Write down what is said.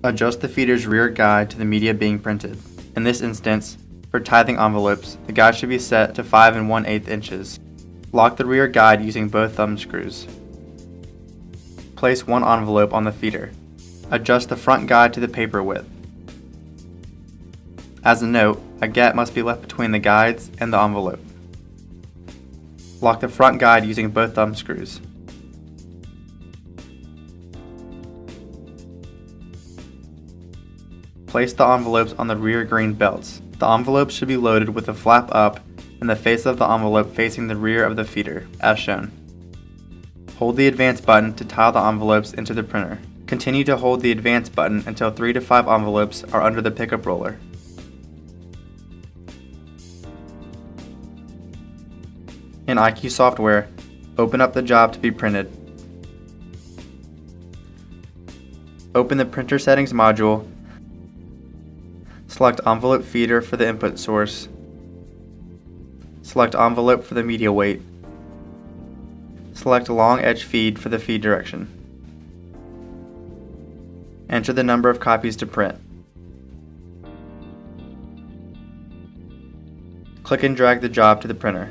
Adjust the feeder's rear guide to the media being printed. In this instance, for tithing envelopes, the guide should be set to 5 1/8 inches. Lock the rear guide using both thumb screws. Place one envelope on the feeder. Adjust the front guide to the paper width. As a note, a gap must be left between the guides and the envelope. Lock the front guide using both thumb screws. Place the envelopes on the rear green belts. The envelopes should be loaded with the flap up and the face of the envelope facing the rear of the feeder, as shown. Hold the advance button to tile the envelopes into the printer. Continue to hold the advance button until 3 to 5 envelopes are under the pickup roller. In IQ software, open up the job to be printed. Open the printer settings module. Select envelope feeder for the input source. Select envelope for the media weight. Select long edge feed for the feed direction. Enter the number of copies to print. Click and drag the job to the printer.